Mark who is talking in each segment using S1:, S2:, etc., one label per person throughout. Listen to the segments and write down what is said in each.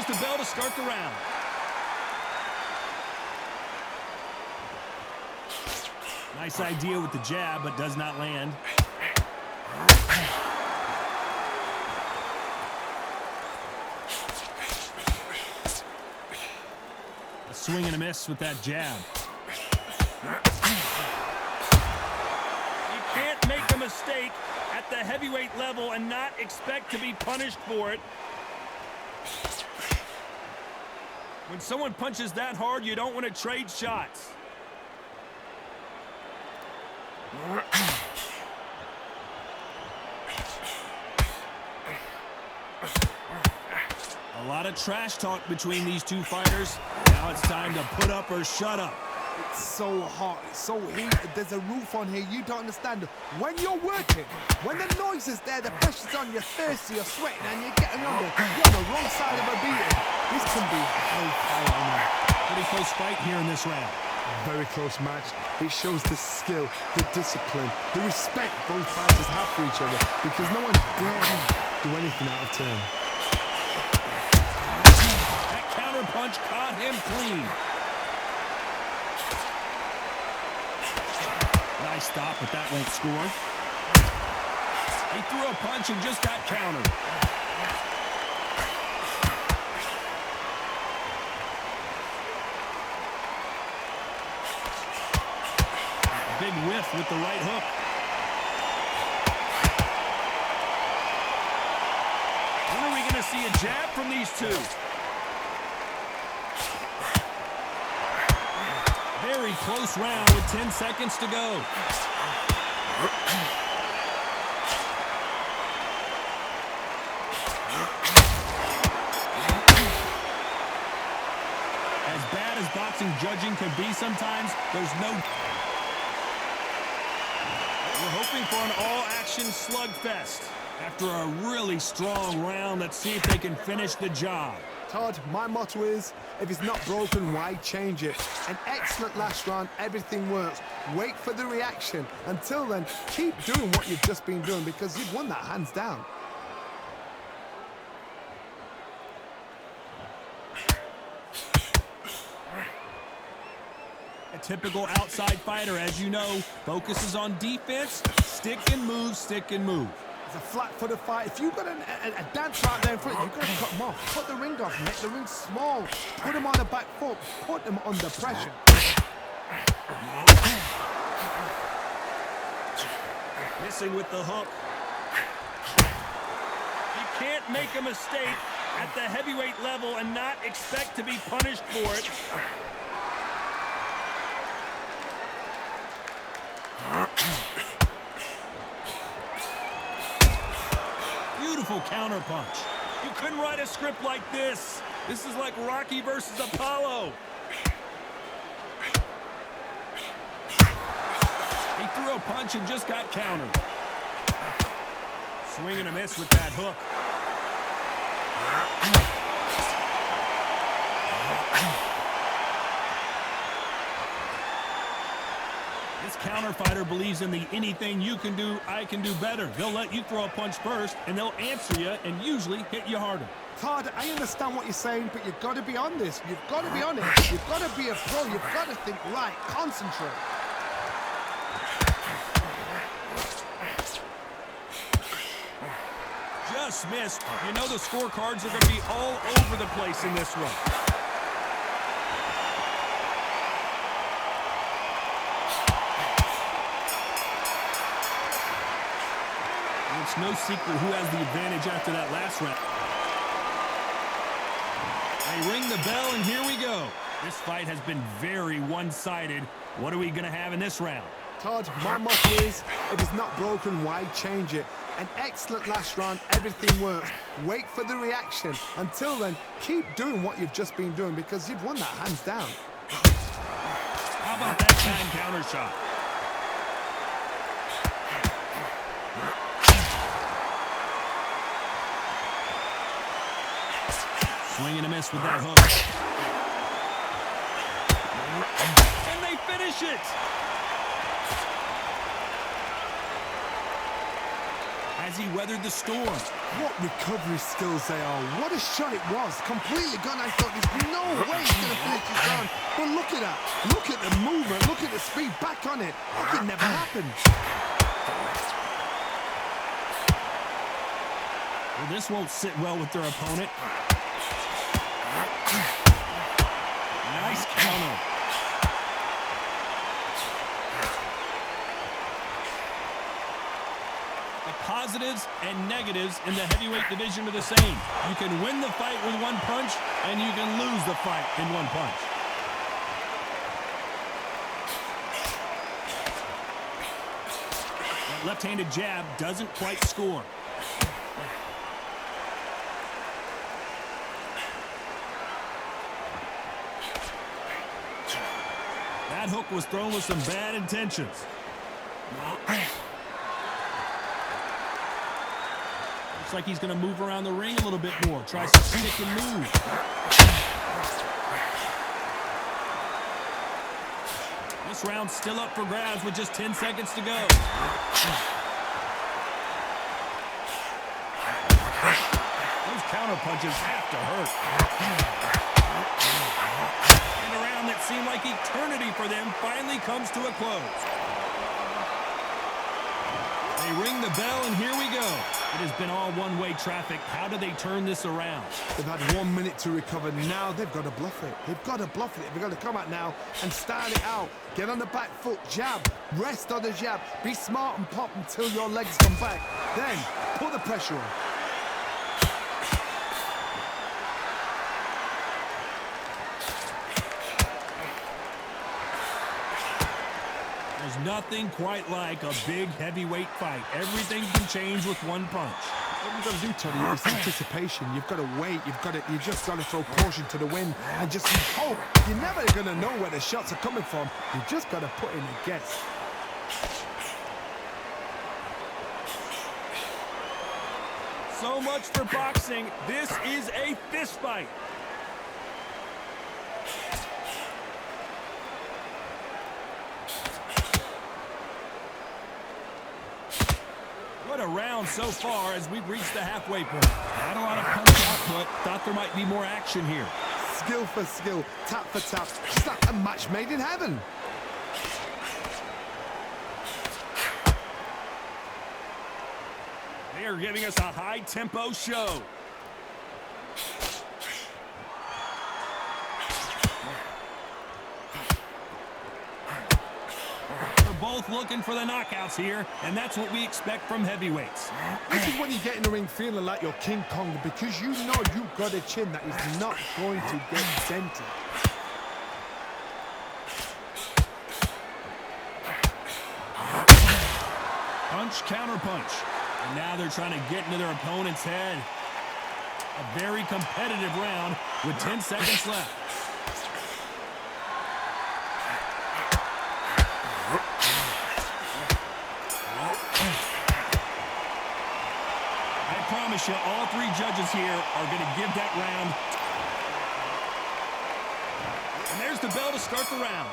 S1: there's the bell to start the round. Nice idea with the jab, but does not land. A swing and a miss with that jab. You can't make a mistake at the heavyweight level and not expect to be punished for it. When someone punches that hard, you don't want to trade shots. A lot of trash talk between these two fighters. Now it's time to put up or shut up.
S2: It's so hot, it's so heated, there's a roof on here, you don't understand. When you're working, when the noise is there, the pressure's on, you're thirsty, you're sweating, and you're getting under, you're on the wrong side of a beating. This can be hellfire on you.
S1: Pretty close fight here in this round.
S2: Very close match. It shows the skill, the discipline, the respect both fighters have for each other, because no one dare do anything out of turn.
S1: That counter punch caught him clean. Nice stop, but that won't score. He threw a punch and just got countered. Big whiff with the right hook. When are we going to see a jab from these two? Very close round with 10 seconds to go. As bad as boxing judging can be sometimes, there's no... We're hoping for an all-action slugfest. After a really strong round, let's see if they can finish the job.
S2: Todd, my motto is, if it's not broken, why change it? An excellent last round, everything works. Wait for the reaction. Until then, keep doing what you've just been doing, because you've won that hands down.
S1: A typical outside fighter, as you know, focuses on defense, stick and move, stick and move.
S2: It's a flat-footed fight. If you've got a dancer out there in front, you've got to cut him off. Cut the ring off, make the ring small. Put him on the back foot, put him under pressure.
S1: Missing with the hook. You can't make a mistake at the heavyweight level and not expect to be punished for it. Beautiful counter punch. You couldn't write a script like this. This is like Rocky versus Apollo. He threw a punch and just got countered. Swing and a miss with that hook. This counter fighter believes in the anything you can do, I can do better. They'll let you throw a punch first, and they'll answer you and usually hit you harder.
S2: Todd, I understand what you're saying, but you've got to be on this. You've got to be on it. You've got to be a pro. You've got to think right. Concentrate.
S1: Just missed. You know the scorecards are going to be all over the place in this one. It's no secret who has the advantage after that last round. They ring the bell, and here we go. This fight has been very one-sided. What are we going to have in this round?
S2: Todd, my motto is, if it's not broken, why change it? An excellent last round, everything works. Wait for the reaction. Until then, keep doing what you've just been doing, because you've won that hands down.
S1: How about that time counter shot? Swing and a miss with that hook. And they finish it. Has he weathered the storm?
S2: What recovery skills they are. What a shot it was. Completely gone. I thought there's no way he's going to finish this round. But look at that. Look at the movement. Look at the speed. Back on it. Like it never happened.
S1: Well, this won't sit well with their opponent. Nice counter. The positives and negatives in the heavyweight division are the same. You can win the fight with one punch, and you can lose the fight in one punch. That left-handed jab doesn't quite score. That hook was thrown with some bad intentions. Looks like he's going to move around the ring a little bit more. Tries to stick and move. This round's still up for grabs with just 10 seconds to go. Those counter punches have to hurt. And a round that seemed like eternity for them finally comes to a close. They ring the bell, and here we go. It has been all one-way traffic. How do they turn this around?
S2: They've had 1 minute to recover. Now they've got to bluff it. They've got to bluff it. They've got to come out now and start it out. Get on the back foot, jab, rest on the jab. Be smart and pop until your legs come back. Then put the pressure on.
S1: There's nothing quite like a big heavyweight fight. Everything can change with one punch.
S2: What you've got to do, Tony, is anticipation. You've got to wait. You just got to throw caution to the wind and just hope. You're never going to know where the shots are coming from. You just got to put in a guess.
S1: So much for boxing. This is a fist fight. What a round so far as we've reached the halfway point. Not a lot of punch output. Thought there might be more action here.
S2: Skill for skill, tap for tap. Just like a match made in heaven.
S1: They are giving us a high-tempo show. Both looking for the knockouts here, and that's what we expect from heavyweights.
S2: This is when you get in the ring feeling like you're King Kong, because you know you've got a chin that is not going to get dented.
S1: Punch, counter punch. And now they're trying to get into their opponent's head. A very competitive round with 10 seconds left. I promise you, all three judges here are going to give that round. And there's the bell to start the round.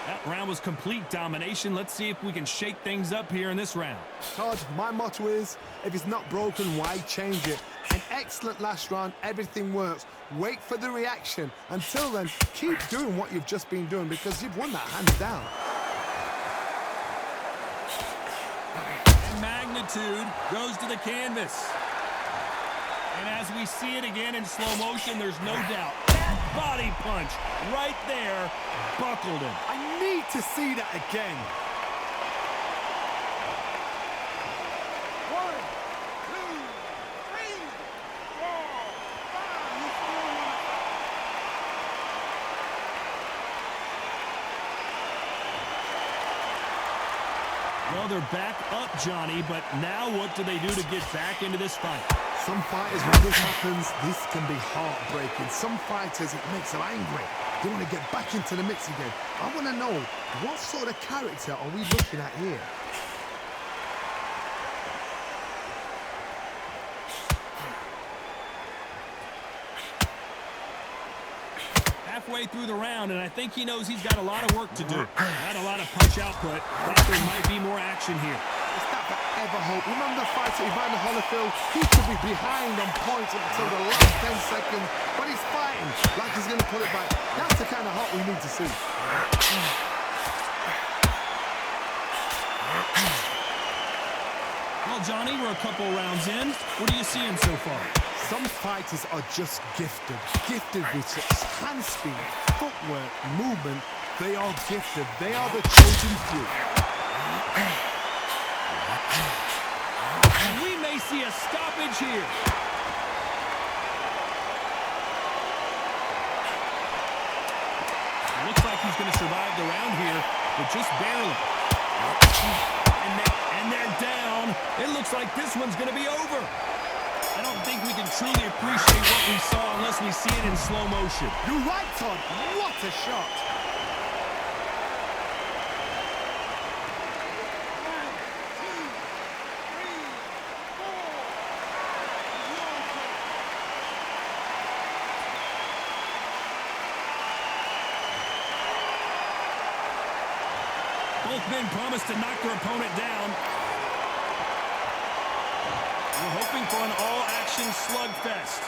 S1: That round was complete domination. Let's see if we can shake things up here in this round.
S2: Todd, my motto is, if it's not broken, why change it? An excellent last round, everything works. Wait for the reaction. Until then, keep doing what you've just been doing, because you've won that hands down.
S1: And magnitude goes to the canvas. And as we see it again in slow motion, there's no doubt. That body punch right there buckled him.
S2: I need to see that again. 1, 2, 3, 4, 5.
S1: Well, they're back up, Johnny, but now what do they do to get back into this fight?
S2: Some fighters, when this happens, this can be heartbreaking. Some fighters, it makes them angry. They want to get back into the mix again. I want to know, what sort of character are we looking at here?
S1: Halfway through the round, and I think he knows he's got a lot of work to do. Not a lot of punch output. Thought there might be more action here.
S2: ever hope. Remember the fight at Evander Holyfield? He could be behind on points until the last 10 seconds, but he's fighting like he's going to pull it back. That's the kind of heart we need to see.
S1: Well, Johnny, we're a couple rounds in. What are you seeing so far?
S2: Some fighters are just gifted. Gifted with such hand speed, footwork, movement. They are gifted. They are the chosen few.
S1: And we may see a stoppage here. It looks like he's going to survive the round here, but just barely. And they're down. It looks like this one's going to be over. I don't think we can truly appreciate what we saw unless we see it in slow motion.
S2: You're right, Todd. What a shot.
S1: Both men promised to knock their opponent down. We're hoping for an all-action slugfest.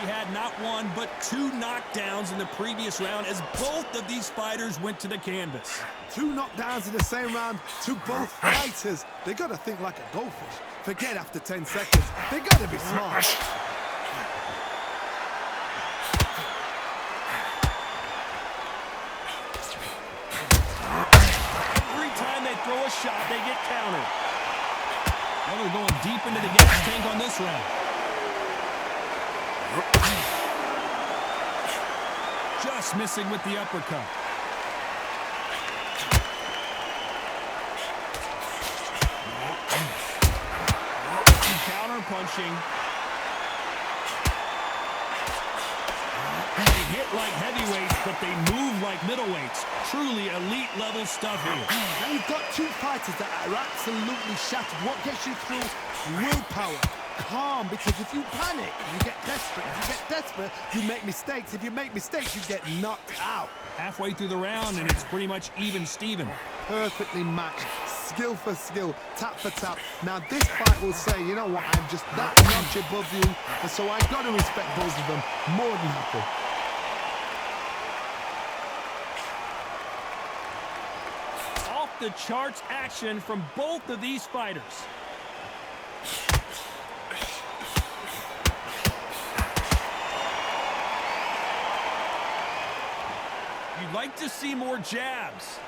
S1: We had not one, but 2 knockdowns in the previous round as both of these fighters went to the canvas.
S2: 2 knockdowns in the same round to both fighters. They got to think like a goldfish. Forget after 10 seconds. They got to be smart.
S1: Every time they throw a shot, they get countered. Now they're going deep into the gas tank on this round. Just missing with the uppercut. Counter punching. They hit like heavyweights, but they move like middleweights. Truly elite level stuff here.
S2: Now you've got 2 fighters that are absolutely shattered. What gets you through? Willpower. Calm, because if you panic, you get desperate. If you get desperate, you make mistakes. If you make mistakes, you get knocked out.
S1: Halfway through the round, and it's pretty much even Steven.
S2: Perfectly matched. Skill for skill, tap for tap. Now this fight will say, you know what, I'm just that notch above you, and so I've got to respect both of them more than happy.
S1: Off the charts action from both of these fighters. You'd like to see more jabs.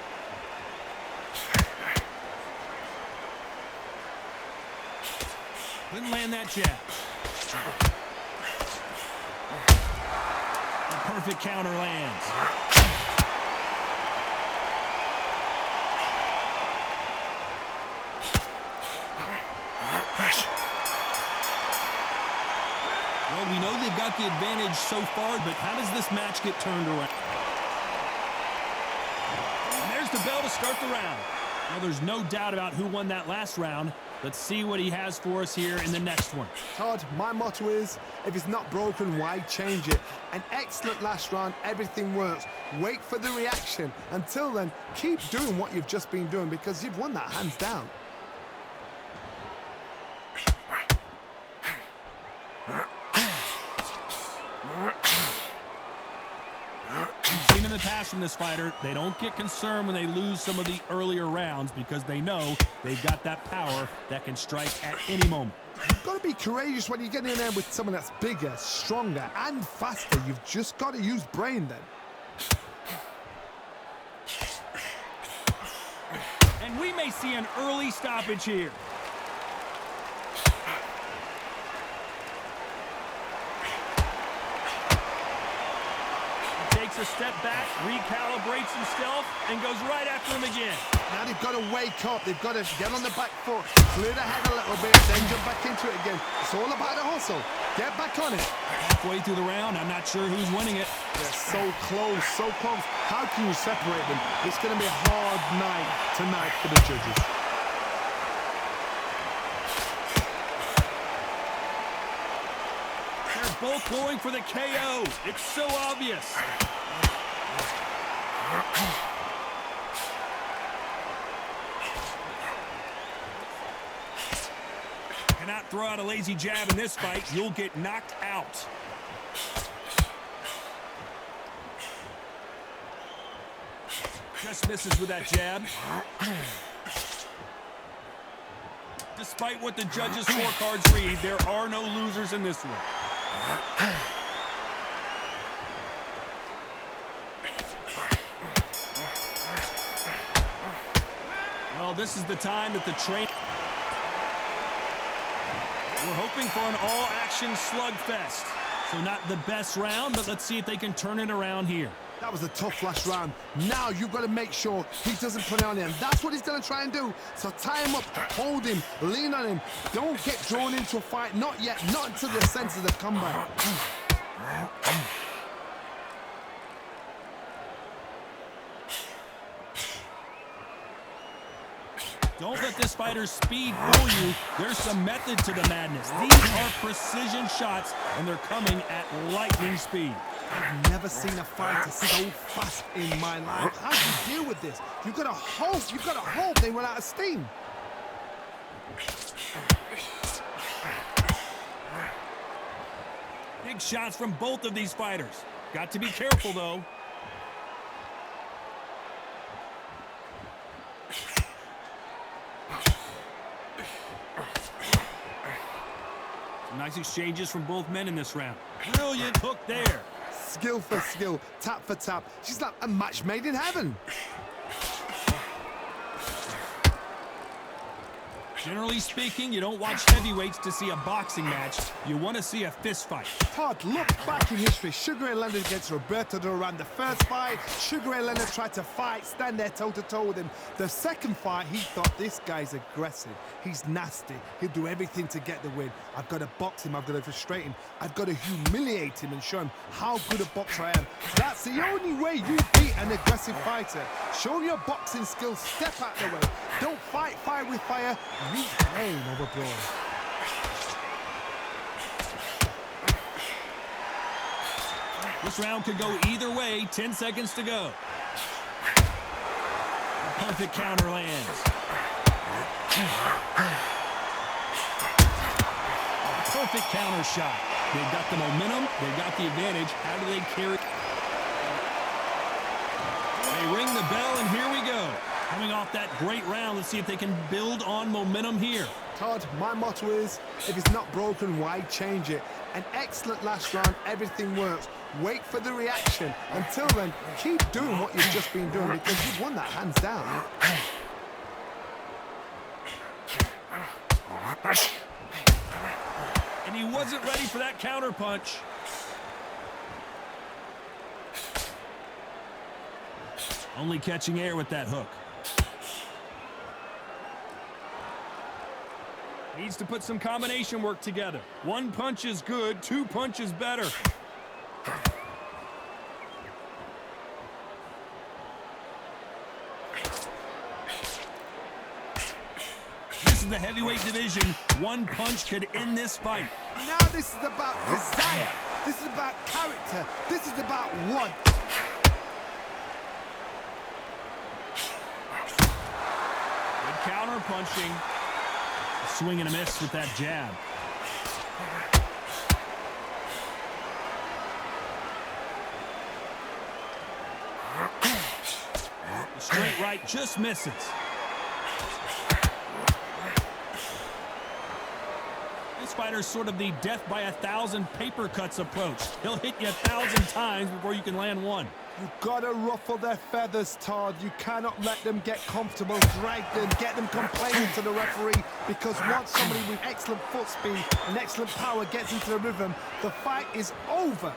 S1: Couldn't land that jab. The perfect counter lands. Well, we know they've got the advantage so far, but how does this match get turned around? And there's the bell to start the round. Well, there's no doubt about who won that last round. Let's see what he has for us here in the next one.
S2: Todd, my motto is, if it's not broken, why change it? An excellent last round, everything works. Wait for the reaction. Until then, keep doing what you've just been doing because you've won that hands down.
S1: Seen in the past from this fighter, they don't get concerned when they lose some of the earlier rounds because they know they've got that power that can strike at any moment.
S2: You've got to be courageous when you get in there with someone that's bigger, stronger, and faster. You've just got to use brain then.
S1: And we may see an early stoppage here. Takes a step back, recalibrates himself, and goes right after him again.
S2: Now they've got to wake up. They've got to get on the back foot, clear the head a little bit, then jump back into it again. It's all about the hustle. Get back on it.
S1: Halfway through the round, I'm not sure who's winning it.
S2: They're so close, so close. How can you separate them? It's going to be a hard night tonight for the judges.
S1: They're both going for the KO. It's so obvious. Cannot throw out a lazy jab in this fight. You'll get knocked out. Just misses with that jab. Despite what the judges' scorecards read, there are no losers in this one. Well, this is the time that the train... We're hoping for an all-action slugfest. So not the best round, but let's see if they can turn it around here.
S2: That was a tough last round. Now you've got to make sure he doesn't put it on him. That's what he's going to try and do. So tie him up, hold him, lean on him. Don't get drawn into a fight. Not yet. Not until the senses have come back.
S1: Don't let this fighter's speed fool you. There's some method to the madness. These are precision shots, and they're coming at lightning speed.
S2: I've never seen a fighter so fast in my life. How do you deal with this? You've got to hope they run out of steam.
S1: Big shots from both of these fighters. Got to be careful, though. Some nice exchanges from both men in this round. Brilliant hook there.
S2: Skill for skill, tap for tap. She's like a match made in heaven.
S1: Generally speaking, you don't watch heavyweights to see a boxing match. You want to see a fist fight.
S2: Todd, look back in history. Sugar Ray Leonard against Roberto Duran. The first fight, Sugar Ray Leonard tried to fight, stand there toe-to-toe with him. The second fight, he thought, this guy's aggressive. He's nasty. He'll do everything to get the win. I've got to box him. I've got to frustrate him. I've got to humiliate him and show him how good a boxer I am. That's the only way you beat an aggressive fighter. Show your boxing skills. Step out the way. Don't fight fire with fire. Use pain over brawn.
S1: This round could go either way. 10 seconds to go. A perfect counter lands. A perfect counter shot. They've got the momentum. They've got the advantage. How do they carry? They ring the bell, and here we go. Coming off that great round, let's see if they can build on momentum here.
S2: Todd, my motto is, if it's not broken, why change it? An excellent last round, everything works. Wait for the reaction. Until then, keep doing what you've just been doing because you've won that hands down.
S1: And he wasn't ready for that counter punch. Only catching air with that hook. Needs to put some combination work together. One punch is good, two punches better. This is the heavyweight division. One punch could end this fight.
S2: Now this is about desire. This is about character. This is about want.
S1: Good counter punching. Swing and a miss with that jab. The straight right just misses. This fighter's sort of the death by 1,000 paper cuts approach. He'll hit you 1,000 times before you can land one.
S2: You've got to ruffle their feathers, Todd. You cannot let them get comfortable, drag them, get them complaining to the referee, because once somebody with excellent foot speed and excellent power gets into the rhythm, the fight is over.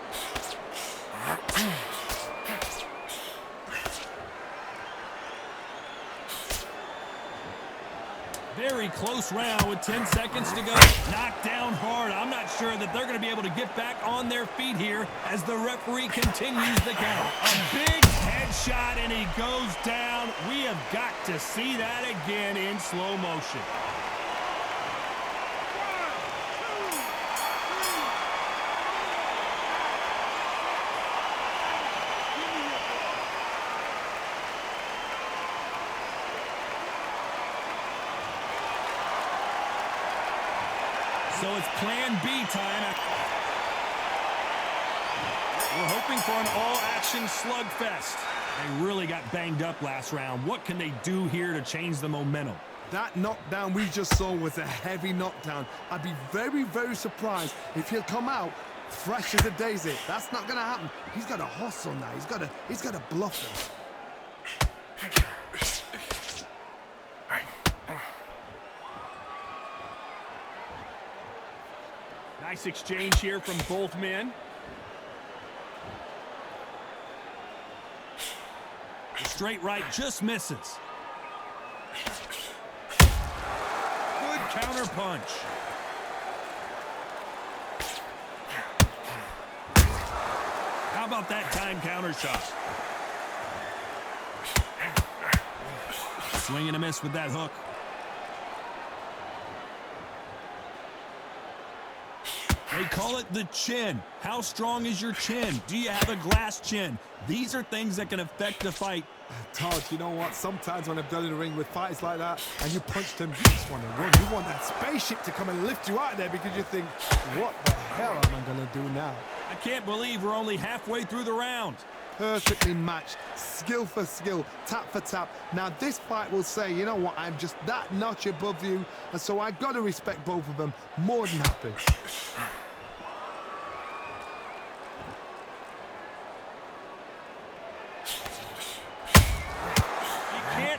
S1: Very close round with 10 seconds to go. Knocked down hard. I'm not sure that they're going to be able to get back on their feet here as the referee continues the count. A big headshot, and he goes down. We have got to see that again in slow motion. So it's plan B time. We're hoping for an all-action slugfest. They really got banged up last round. What can they do here to change the momentum?
S2: That knockdown we just saw was a heavy knockdown. I'd be very, very surprised if he'll come out fresh as a daisy. That's not going to happen. He's got to hustle now. He's got to bluff him.
S1: Nice exchange here from both men. The straight right just misses. Good counter punch. How about that time counter shot? Swing and a miss with that hook. They call it the chin. How strong is your chin? Do you have a glass chin? These are things that can affect the fight.
S2: Todd, you know what? Sometimes when I've done in the ring with fighters like that, and you punch them, you just want to run. You want that spaceship to come and lift you out of there because you think, what the hell am I going to do now?
S1: I can't believe we're only halfway through the round.
S2: Perfectly matched, skill for skill, tap for tap. Now this fight will say, you know what, I'm just that notch above you, and so I've got to respect both of them more than happy.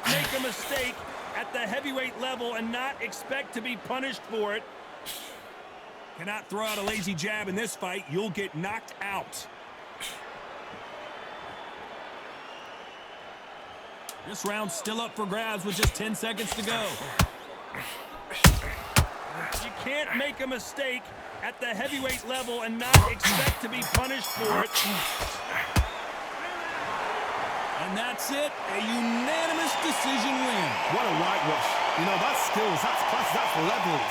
S1: Make a mistake at the heavyweight level and not expect to be punished for it. Cannot throw out a lazy jab in this fight. You'll get knocked out. This round's still up for grabs with just 10 seconds to go. You can't make a mistake at the heavyweight level and not expect to be punished for it. And that's it, a unanimous decision win.
S2: What a whitewash. You know, that's skills, that's class, that's levels.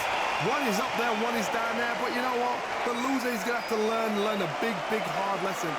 S2: One is up there, one is down there, but you know what? The loser is going to have to learn a big, big, hard lesson.